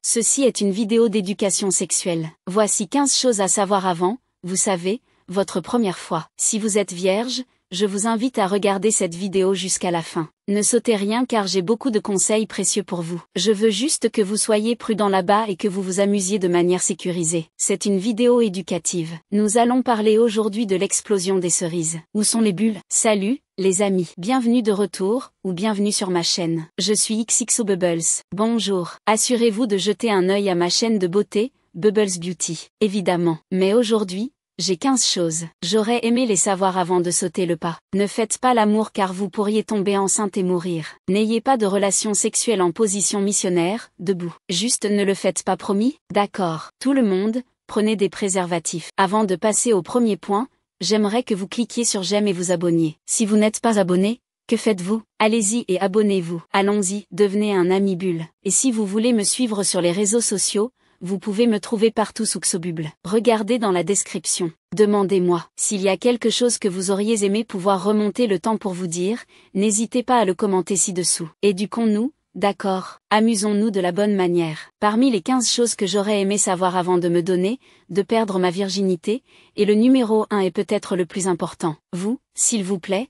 Ceci est une vidéo d'éducation sexuelle. Voici 15 choses à savoir avant, vous savez, votre première fois. Si vous êtes vierge, je vous invite à regarder cette vidéo jusqu'à la fin. Ne sautez rien car j'ai beaucoup de conseils précieux pour vous. Je veux juste que vous soyez prudent là-bas et que vous vous amusiez de manière sécurisée. C'est une vidéo éducative. Nous allons parler aujourd'hui de l'explosion des cerises. Où sont les bulles? Salut, les amis. Bienvenue de retour, ou bienvenue sur ma chaîne. Je suis XXO Bubbles. Bonjour. Assurez-vous de jeter un œil à ma chaîne de beauté, Bubbles Beauty. Évidemment. Mais aujourd'hui, j'ai 15 choses. J'aurais aimé les savoir avant de sauter le pas. Ne faites pas l'amour car vous pourriez tomber enceinte et mourir. N'ayez pas de relations sexuelles en position missionnaire, debout. Juste ne le faites pas, promis? D'accord. Tout le monde, prenez des préservatifs. Avant de passer au premier point, j'aimerais que vous cliquiez sur j'aime et vous abonniez. Si vous n'êtes pas abonné, que faites-vous? Allez-y et abonnez-vous. Allons-y, devenez un ami bulle. Et si vous voulez me suivre sur les réseaux sociaux, vous pouvez me trouver partout sous Xobubble. Regardez dans la description. Demandez-moi. S'il y a quelque chose que vous auriez aimé pouvoir remonter le temps pour vous dire, n'hésitez pas à le commenter ci-dessous. Éduquons-nous, d'accord? Amusons-nous de la bonne manière. Parmi les 15 choses que j'aurais aimé savoir avant de me donner, de perdre ma virginité, et le numéro 1 est peut-être le plus important. Vous, s'il vous plaît,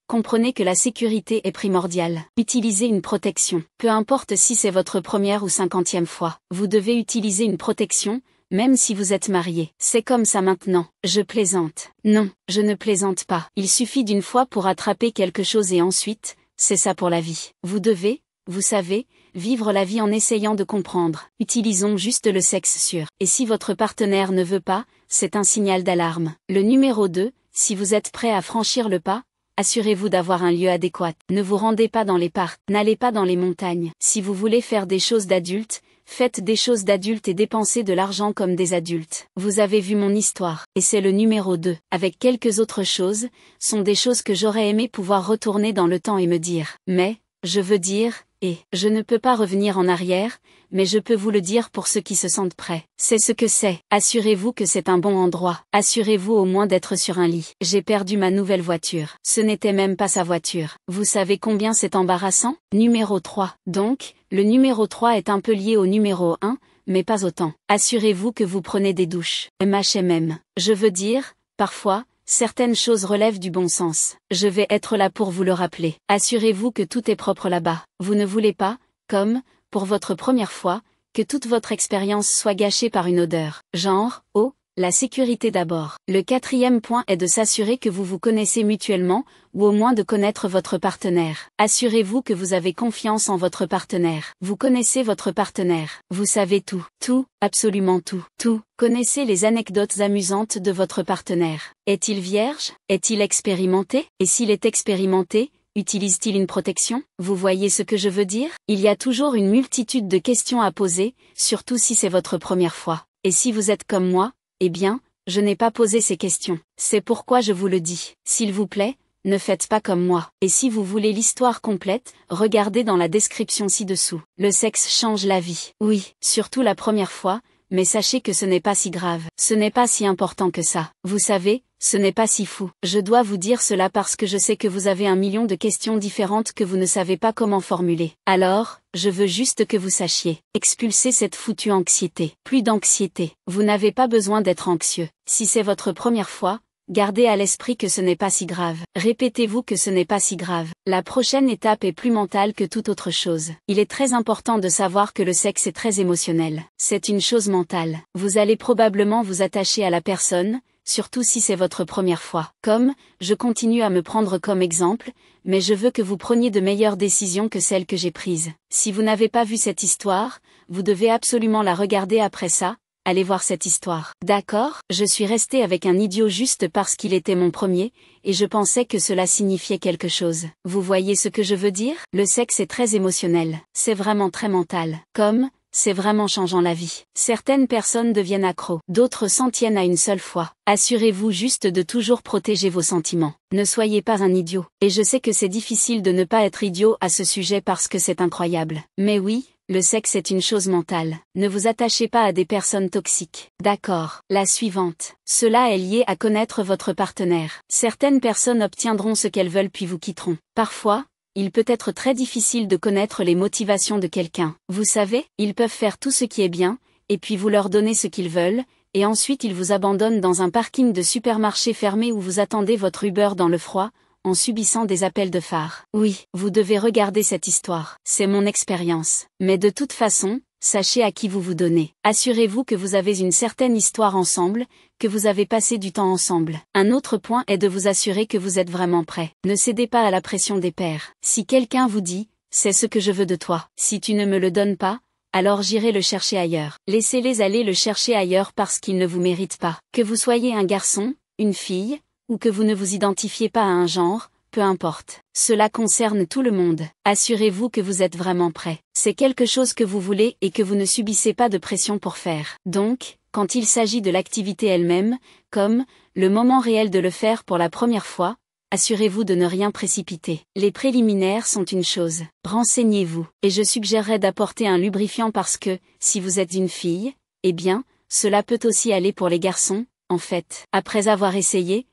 comprenez que la sécurité est primordiale. Utilisez une protection. Peu importe si c'est votre première ou 50e fois. Vous devez utiliser une protection, même si vous êtes marié. C'est comme ça maintenant. Je plaisante. Non, je ne plaisante pas. Il suffit d'une fois pour attraper quelque chose et ensuite, c'est ça pour la vie. Vous devez, vous savez, vivre la vie en essayant de comprendre. Utilisons juste le sexe sûr. Et si votre partenaire ne veut pas, c'est un signal d'alarme. Le numéro 2, si vous êtes prêt à franchir le pas, assurez-vous d'avoir un lieu adéquat. Ne vous rendez pas dans les parcs, n'allez pas dans les montagnes. Si vous voulez faire des choses d'adultes, faites des choses d'adultes et dépensez de l'argent comme des adultes. Vous avez vu mon histoire, et c'est le numéro 2. Avec quelques autres choses, sont des choses que j'aurais aimé pouvoir retourner dans le temps et me dire. Mais, je veux dire, et je ne peux pas revenir en arrière, mais je peux vous le dire pour ceux qui se sentent prêts. C'est ce que c'est. Assurez-vous que c'est un bon endroit. Assurez-vous au moins d'être sur un lit. J'ai perdu ma nouvelle voiture. Ce n'était même pas sa voiture. Vous savez combien c'est embarrassant? Numéro 3. Donc, le numéro 3 est un peu lié au numéro 1, mais pas autant. Assurez-vous que vous prenez des douches. MHMM. Je veux dire, parfois, certaines choses relèvent du bon sens. Je vais être là pour vous le rappeler. Assurez-vous que tout est propre là-bas. Vous ne voulez pas, comme, pour votre première fois, que toute votre expérience soit gâchée par une odeur. Genre, oh, la sécurité d'abord. Le 4e point est de s'assurer que vous vous connaissez mutuellement, ou au moins de connaître votre partenaire. Assurez-vous que vous avez confiance en votre partenaire. Vous connaissez votre partenaire. Vous savez tout. Tout, absolument tout. Tout. Connaissez les anecdotes amusantes de votre partenaire. Est-il vierge? Est-il expérimenté? Et s'il est expérimenté, utilise-t-il une protection? Vous voyez ce que je veux dire? Il y a toujours une multitude de questions à poser, surtout si c'est votre première fois. Et si vous êtes comme moi, eh bien, je n'ai pas posé ces questions. C'est pourquoi je vous le dis. S'il vous plaît, ne faites pas comme moi. Et si vous voulez l'histoire complète, regardez dans la description ci-dessous. Le sexe change la vie. Oui, surtout la première fois, mais sachez que ce n'est pas si grave. Ce n'est pas si important que ça. Vous savez, ce n'est pas si fou. Je dois vous dire cela parce que je sais que vous avez 1 million de questions différentes que vous ne savez pas comment formuler. Alors, je veux juste que vous sachiez. Expulsez cette foutue anxiété. Plus d'anxiété. Vous n'avez pas besoin d'être anxieux. Si c'est votre première fois, gardez à l'esprit que ce n'est pas si grave. Répétez-vous que ce n'est pas si grave. La prochaine étape est plus mentale que toute autre chose. Il est très important de savoir que le sexe est très émotionnel. C'est une chose mentale. Vous allez probablement vous attacher à la personne, surtout si c'est votre première fois. Comme, je continue à me prendre comme exemple, mais je veux que vous preniez de meilleures décisions que celles que j'ai prises. Si vous n'avez pas vu cette histoire, vous devez absolument la regarder après ça. Allez voir cette histoire. D'accord? Je suis restée avec un idiot juste parce qu'il était mon premier, et je pensais que cela signifiait quelque chose. Vous voyez ce que je veux dire? Le sexe est très émotionnel. C'est vraiment très mental. Comme, c'est vraiment changeant la vie. Certaines personnes deviennent accros. D'autres s'en tiennent à une seule fois. Assurez-vous juste de toujours protéger vos sentiments. Ne soyez pas un idiot. Et je sais que c'est difficile de ne pas être idiot à ce sujet parce que c'est incroyable. Mais oui, le sexe est une chose mentale. Ne vous attachez pas à des personnes toxiques. D'accord. La suivante. Cela est lié à connaître votre partenaire. Certaines personnes obtiendront ce qu'elles veulent puis vous quitteront. Parfois, il peut être très difficile de connaître les motivations de quelqu'un. Vous savez, ils peuvent faire tout ce qui est bien, et puis vous leur donnez ce qu'ils veulent, et ensuite ils vous abandonnent dans un parking de supermarché fermé où vous attendez votre Uber dans le froid, en subissant des appels de phare. Oui, vous devez regarder cette histoire. C'est mon expérience. Mais de toute façon, sachez à qui vous vous donnez. Assurez-vous que vous avez une certaine histoire ensemble, que vous avez passé du temps ensemble. Un autre point est de vous assurer que vous êtes vraiment prêt. Ne cédez pas à la pression des pairs. Si quelqu'un vous dit « c'est ce que je veux de toi », si tu ne me le donnes pas, alors j'irai le chercher ailleurs. Laissez-les aller le chercher ailleurs parce qu'ils ne vous méritent pas. Que vous soyez un garçon, une fille, ou que vous ne vous identifiez pas à un genre, peu importe. Cela concerne tout le monde. Assurez-vous que vous êtes vraiment prêt. C'est quelque chose que vous voulez et que vous ne subissez pas de pression pour faire. Donc, quand il s'agit de l'activité elle-même, comme le moment réel de le faire pour la première fois, assurez-vous de ne rien précipiter. Les préliminaires sont une chose. Renseignez-vous. Et je suggérerais d'apporter un lubrifiant parce que, si vous êtes une fille, eh bien, cela peut aussi aller pour les garçons, en fait. Après avoir essayé,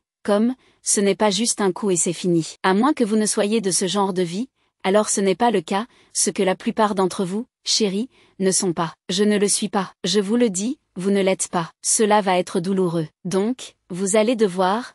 ce n'est pas juste un coup et c'est fini. À moins que vous ne soyez de ce genre de vie, alors ce n'est pas le cas, ce que la plupart d'entre vous, chéris, ne sont pas. Je ne le suis pas. Je vous le dis, vous ne l'êtes pas. Cela va être douloureux. Donc, vous allez devoir,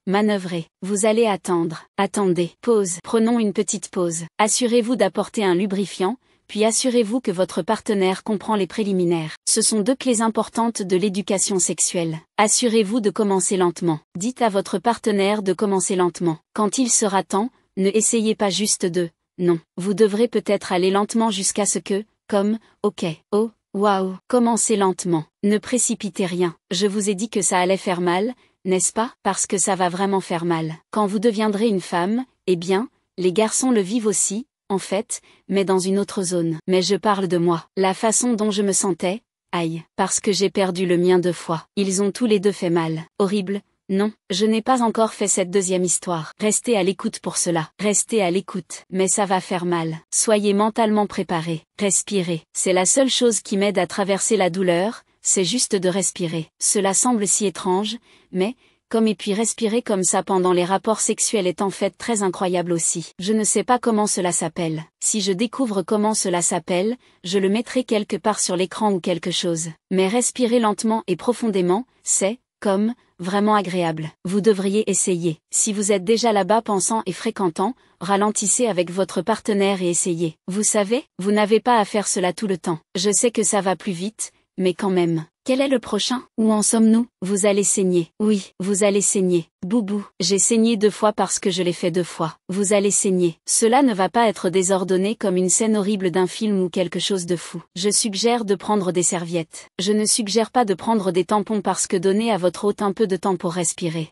manœuvrer. Vous allez attendre. Attendez. Pause. Prenons une petite pause. Assurez-vous d'apporter un lubrifiant, puis assurez-vous que votre partenaire comprend les préliminaires. Ce sont deux clés importantes de l'éducation sexuelle. Assurez-vous de commencer lentement. Dites à votre partenaire de commencer lentement. Quand il sera temps, ne essayez pas juste de « non ». Vous devrez peut-être aller lentement jusqu'à ce que, ok, oh, waouh, commencez lentement. Ne précipitez rien. Je vous ai dit que ça allait faire mal, n'est-ce pas? Parce que ça va vraiment faire mal. Quand vous deviendrez une femme, eh bien, les garçons le vivent aussi, en fait, mais dans une autre zone. Mais je parle de moi. La façon dont je me sentais, aïe, parce que j'ai perdu le mien 2 fois. Ils ont tous les deux fait mal. Horrible. Non, je n'ai pas encore fait cette deuxième histoire. Restez à l'écoute pour cela. Restez à l'écoute. Mais ça va faire mal. Soyez mentalement préparés. Respirez. C'est la seule chose qui m'aide à traverser la douleur, c'est juste de respirer. Cela semble si étrange, mais, et puis respirer comme ça pendant les rapports sexuels est en fait très incroyable aussi. Je ne sais pas comment cela s'appelle. Si je découvre comment cela s'appelle, je le mettrai quelque part sur l'écran ou quelque chose. Mais respirer lentement et profondément, c'est, vraiment agréable. Vous devriez essayer. Si vous êtes déjà là-bas pensant et fréquentant, ralentissez avec votre partenaire et essayez. Vous savez, vous n'avez pas à faire cela tout le temps. Je sais que ça va plus vite, mais quand même. Quel est le prochain? Où en sommes-nous? Vous allez saigner. Oui, vous allez saigner. Boubou. J'ai saigné 2 fois parce que je l'ai fait 2 fois. Vous allez saigner. Cela ne va pas être désordonné comme une scène horrible d'un film ou quelque chose de fou. Je suggère de prendre des serviettes. Je ne suggère pas de prendre des tampons parce que donnez à votre hôte un peu de temps pour respirer.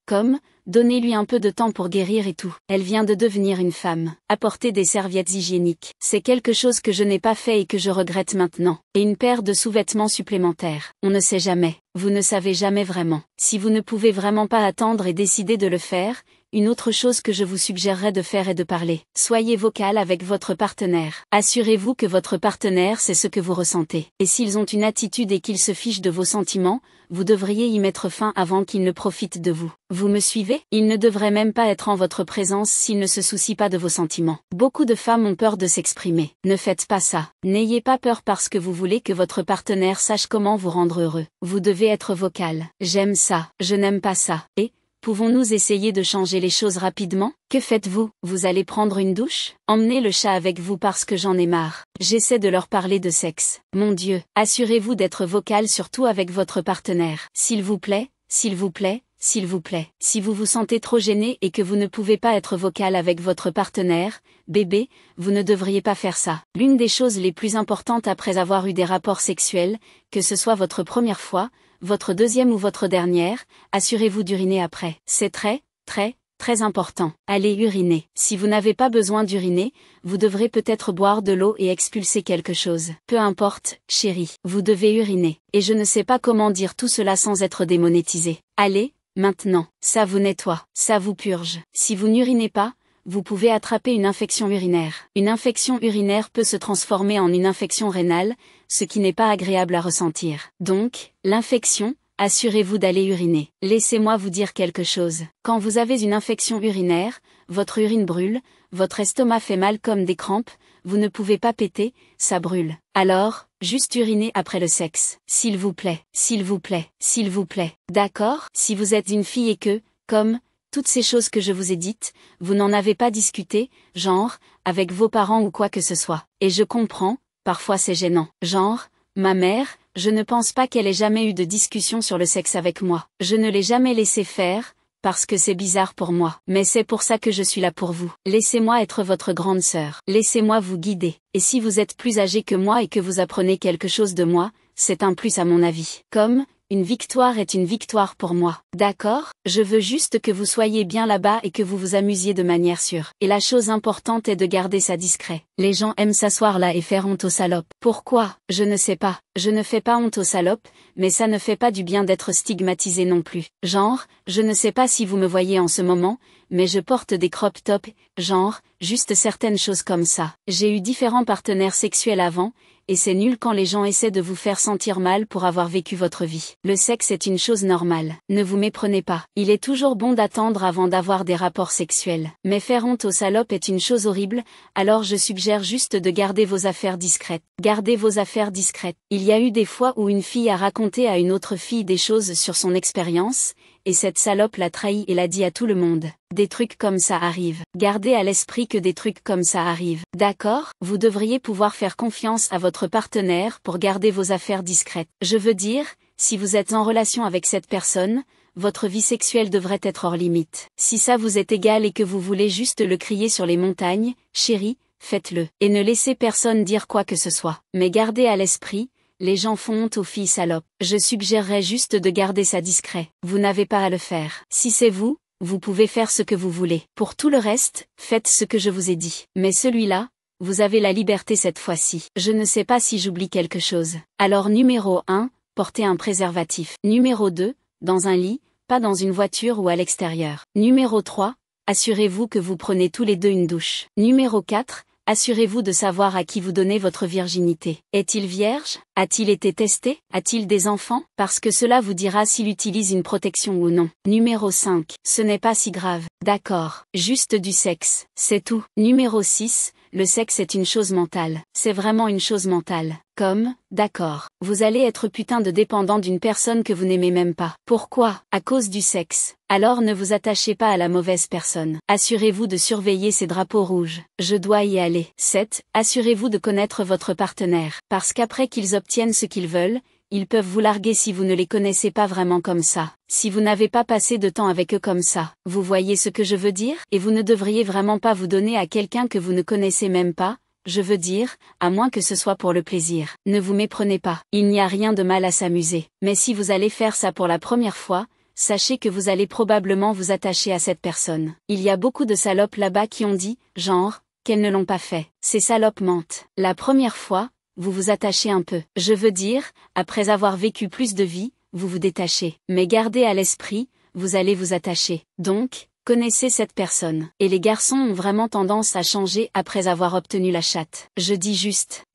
Donnez-lui un peu de temps pour guérir et tout. Elle vient de devenir une femme. Apportez des serviettes hygiéniques. C'est quelque chose que je n'ai pas fait et que je regrette maintenant. Et une paire de sous-vêtements supplémentaires. On ne sait jamais. Vous ne savez jamais vraiment. Si vous ne pouvez vraiment pas attendre et décider de le faire, une autre chose que je vous suggérerais de faire est de parler. Soyez vocal avec votre partenaire. Assurez-vous que votre partenaire sait ce que vous ressentez. Et s'ils ont une attitude et qu'ils se fichent de vos sentiments, vous devriez y mettre fin avant qu'ils ne profitent de vous. Vous me suivez? Ils ne devraient même pas être en votre présence s'ils ne se soucient pas de vos sentiments. Beaucoup de femmes ont peur de s'exprimer. Ne faites pas ça. N'ayez pas peur parce que vous voulez que votre partenaire sache comment vous rendre heureux. Vous devez être vocal. J'aime ça. Je n'aime pas ça. Et pouvons-nous essayer de changer les choses rapidement? Que faites-vous? Vous allez prendre une douche? Emmenez le chat avec vous parce que j'en ai marre. J'essaie de leur parler de sexe. Mon Dieu, assurez-vous d'être vocal surtout avec votre partenaire. S'il vous plaît, s'il vous plaît, s'il vous plaît. Si vous vous sentez trop gêné et que vous ne pouvez pas être vocal avec votre partenaire, bébé, vous ne devriez pas faire ça. L'une des choses les plus importantes après avoir eu des rapports sexuels, que ce soit votre première fois, votre deuxième ou votre dernière, assurez-vous d'uriner après. C'est très, très, très important. Allez uriner. Si vous n'avez pas besoin d'uriner, vous devrez peut-être boire de l'eau et expulser quelque chose. Peu importe, chérie, vous devez uriner. Et je ne sais pas comment dire tout cela sans être démonétisé. Allez, maintenant, ça vous nettoie, ça vous purge. Si vous n'urinez pas, vous pouvez attraper une infection urinaire. Une infection urinaire peut se transformer en une infection rénale, ce qui n'est pas agréable à ressentir. Donc, l'infection, assurez-vous d'aller uriner. Laissez-moi vous dire quelque chose. Quand vous avez une infection urinaire, votre urine brûle, votre estomac fait mal comme des crampes, vous ne pouvez pas péter, ça brûle. Alors, juste urinez après le sexe. S'il vous plaît, s'il vous plaît, s'il vous plaît. D'accord? Si vous êtes une fille et que, comme, toutes ces choses que je vous ai dites, vous n'en avez pas discuté, genre, avec vos parents ou quoi que ce soit. Et je comprends, parfois c'est gênant. Genre, ma mère, je ne pense pas qu'elle ait jamais eu de discussion sur le sexe avec moi. Je ne l'ai jamais laissé faire, parce que c'est bizarre pour moi. Mais c'est pour ça que je suis là pour vous. Laissez-moi être votre grande sœur. Laissez-moi vous guider. Et si vous êtes plus âgé que moi et que vous apprenez quelque chose de moi, c'est un plus à mon avis. Comme, une victoire est une victoire pour moi. D'accord? Je veux juste que vous soyez bien là-bas et que vous vous amusiez de manière sûre. Et la chose importante est de garder ça discret. Les gens aiment s'asseoir là et faire honte aux salopes. Pourquoi? Je ne sais pas. Je ne fais pas honte aux salopes, mais ça ne fait pas du bien d'être stigmatisé non plus. Genre, je ne sais pas si vous me voyez en ce moment, mais je porte des crop tops, genre, juste certaines choses comme ça. J'ai eu différents partenaires sexuels avant, et c'est nul quand les gens essaient de vous faire sentir mal pour avoir vécu votre vie. Le sexe est une chose normale. Ne vous méprenez pas. Il est toujours bon d'attendre avant d'avoir des rapports sexuels. Mais faire honte aux salopes est une chose horrible, alors je suggère juste de garder vos affaires discrètes. Gardez vos affaires discrètes. Il y a eu des fois où une fille a raconté à une autre fille des choses sur son expérience, et cette salope l'a trahi et l'a dit à tout le monde. Des trucs comme ça arrivent. Gardez à l'esprit que des trucs comme ça arrivent. D'accord? Vous devriez pouvoir faire confiance à votre partenaire pour garder vos affaires discrètes. Je veux dire, si vous êtes en relation avec cette personne, votre vie sexuelle devrait être hors limite. Si ça vous est égal et que vous voulez juste le crier sur les montagnes, chérie, faites-le. Et ne laissez personne dire quoi que ce soit. Mais gardez à l'esprit, les gens font honte aux filles salopes. Je suggérerais juste de garder ça discret. Vous n'avez pas à le faire. Si c'est vous, vous pouvez faire ce que vous voulez. Pour tout le reste, faites ce que je vous ai dit. Mais celui-là, vous avez la liberté cette fois-ci. Je ne sais pas si j'oublie quelque chose. Alors numéro 1, portez un préservatif. Numéro 2, dans un lit, pas dans une voiture ou à l'extérieur. Numéro 3, assurez-vous que vous prenez tous les deux une douche. Numéro 4, assurez-vous de savoir à qui vous donnez votre virginité. Est-il vierge? A-t-il été testé? A-t-il des enfants? Parce que cela vous dira s'il utilise une protection ou non. Numéro 5. Ce n'est pas si grave. D'accord. Juste du sexe. C'est tout. Numéro 6. Le sexe est une chose mentale. C'est vraiment une chose mentale. Comme, d'accord, vous allez être putain de dépendant d'une personne que vous n'aimez même pas. Pourquoi? À cause du sexe. Alors ne vous attachez pas à la mauvaise personne. Assurez-vous de surveiller ces drapeaux rouges. Je dois y aller. 7. Assurez-vous de connaître votre partenaire. Parce qu'après qu'ils obtiennent ce qu'ils veulent, ils peuvent vous larguer si vous ne les connaissez pas vraiment comme ça. Si vous n'avez pas passé de temps avec eux comme ça. Vous voyez ce que je veux dire? Et vous ne devriez vraiment pas vous donner à quelqu'un que vous ne connaissez même pas. Je veux dire, à moins que ce soit pour le plaisir. Ne vous méprenez pas. Il n'y a rien de mal à s'amuser. Mais si vous allez faire ça pour la première fois, sachez que vous allez probablement vous attacher à cette personne. Il y a beaucoup de salopes là-bas qui ont dit, genre, qu'elles ne l'ont pas fait. Ces salopes mentent. La première fois, vous vous attachez un peu. Je veux dire, après avoir vécu plus de vie, vous vous détachez. Mais gardez à l'esprit, vous allez vous attacher. Donc, connaissez cette personne. Et les garçons ont vraiment tendance à changer après avoir obtenu la chatte. Je dis juste,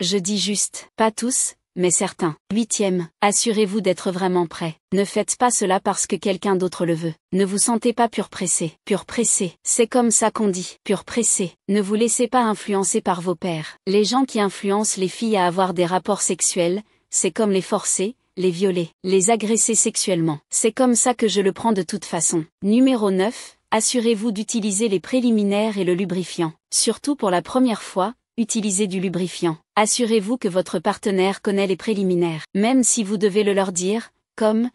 pas tous, mais certains. 8e, assurez-vous d'être vraiment prêt. Ne faites pas cela parce que quelqu'un d'autre le veut. Ne vous sentez pas pur pressé. Pur pressé, c'est comme ça qu'on dit. Pur pressé. Ne vous laissez pas influencer par vos pairs. Les gens qui influencent les filles à avoir des rapports sexuels, c'est comme les forcer, les violer, les agresser sexuellement. C'est comme ça que je le prends de toute façon. Numéro 9. Assurez-vous d'utiliser les préliminaires et le lubrifiant. Surtout pour la première fois, utilisez du lubrifiant. Assurez-vous que votre partenaire connaît les préliminaires. Même si vous devez le leur dire, comme,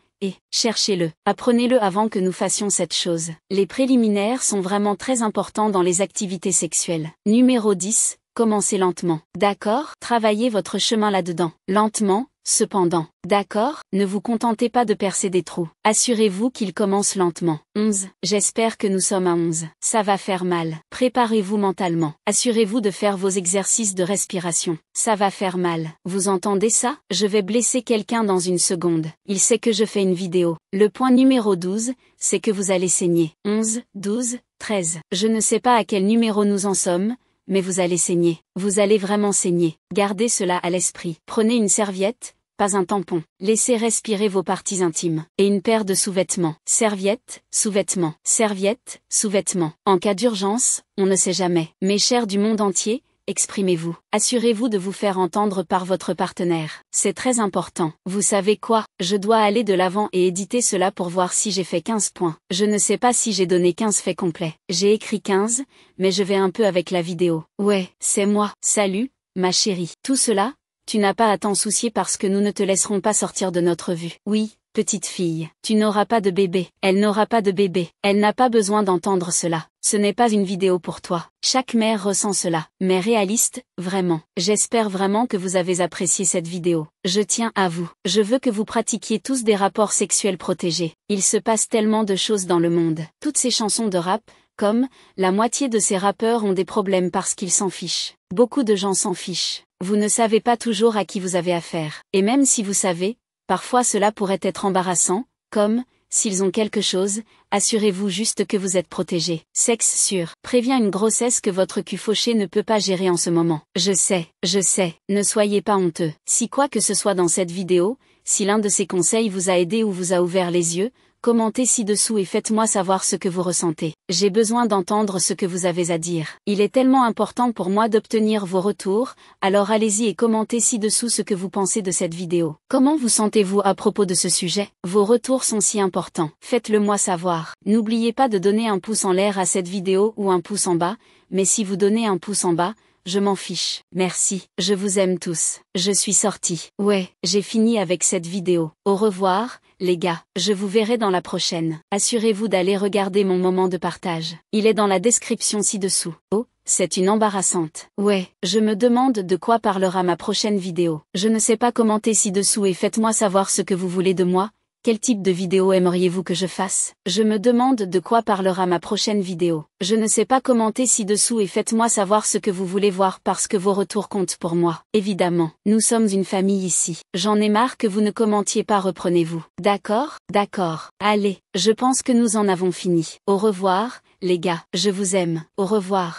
cherchez-le. Apprenez-le avant que nous fassions cette chose. Les préliminaires sont vraiment très importants dans les activités sexuelles. Numéro 10. Commencez lentement. D'accord? Travaillez votre chemin là-dedans. Lentement. Cependant, d'accord, ne vous contentez pas de percer des trous. Assurez-vous qu'il commence lentement. 11. J'espère que nous sommes à 11. Ça va faire mal. Préparez-vous mentalement. Assurez-vous de faire vos exercices de respiration. Ça va faire mal. Vous entendez ça? Je vais blesser quelqu'un dans une seconde. Il sait que je fais une vidéo. Le point numéro 12, c'est que vous allez saigner. 11, 12, 13. Je ne sais pas à quel numéro nous en sommes, mais vous allez saigner. Vous allez vraiment saigner. Gardez cela à l'esprit. Prenez une serviette, pas un tampon. Laissez respirer vos parties intimes. Et une paire de sous-vêtements. Serviettes, sous-vêtements. Serviettes, sous-vêtements. En cas d'urgence, on ne sait jamais. Mes chers du monde entier, exprimez-vous. Assurez-vous de vous faire entendre par votre partenaire. C'est très important. Vous savez quoi? Je dois aller de l'avant et éditer cela pour voir si j'ai fait 15 points. Je ne sais pas si j'ai donné 15 faits complets. J'ai écrit 15, mais je vais un peu avec la vidéo. Ouais, c'est moi. Salut, ma chérie. Tout cela, tu n'as pas à t'en soucier parce que nous ne te laisserons pas sortir de notre vue. Oui, petite fille, tu n'auras pas de bébé. Elle n'aura pas de bébé. Elle n'a pas besoin d'entendre cela. Ce n'est pas une vidéo pour toi. Chaque mère ressent cela. Mais réaliste, vraiment. J'espère vraiment que vous avez apprécié cette vidéo. Je tiens à vous. Je veux que vous pratiquiez tous des rapports sexuels protégés. Il se passe tellement de choses dans le monde. Toutes ces chansons de rap, comme, la moitié de ces rappeurs ont des problèmes parce qu'ils s'en fichent. Beaucoup de gens s'en fichent. Vous ne savez pas toujours à qui vous avez affaire. Et même si vous savez, parfois cela pourrait être embarrassant, comme, s'ils ont quelque chose, assurez-vous juste que vous êtes protégé. Sexe sûr. Prévient une grossesse que votre cul fauché ne peut pas gérer en ce moment. Je sais, ne soyez pas honteux. Si quoi que ce soit dans cette vidéo, si l'un de ces conseils vous a aidé ou vous a ouvert les yeux, commentez ci-dessous et faites-moi savoir ce que vous ressentez. J'ai besoin d'entendre ce que vous avez à dire. Il est tellement important pour moi d'obtenir vos retours, alors allez-y et commentez ci-dessous ce que vous pensez de cette vidéo. Comment vous sentez-vous à propos de ce sujet? Vos retours sont si importants. Faites-le moi savoir. N'oubliez pas de donner un pouce en l'air à cette vidéo ou un pouce en bas, mais si vous donnez un pouce en bas, je m'en fiche. Merci. Je vous aime tous. Je suis sortie. Ouais, j'ai fini avec cette vidéo. Au revoir, les gars. Je vous verrai dans la prochaine. Assurez-vous d'aller regarder mon moment de partage. Il est dans la description ci-dessous. Oh, c'est une embarrassante. Ouais, je me demande de quoi parlera ma prochaine vidéo. Je ne sais pas, commenter ci-dessous et faites-moi savoir ce que vous voulez de moi. Quel type de vidéo aimeriez-vous que je fasse? Je me demande de quoi parlera ma prochaine vidéo. Je ne sais pas, commenter ci-dessous et faites-moi savoir ce que vous voulez voir parce que vos retours comptent pour moi. Évidemment, nous sommes une famille ici. J'en ai marre que vous ne commentiez pas, reprenez-vous. D'accord? D'accord. Allez, je pense que nous en avons fini. Au revoir, les gars. Je vous aime. Au revoir.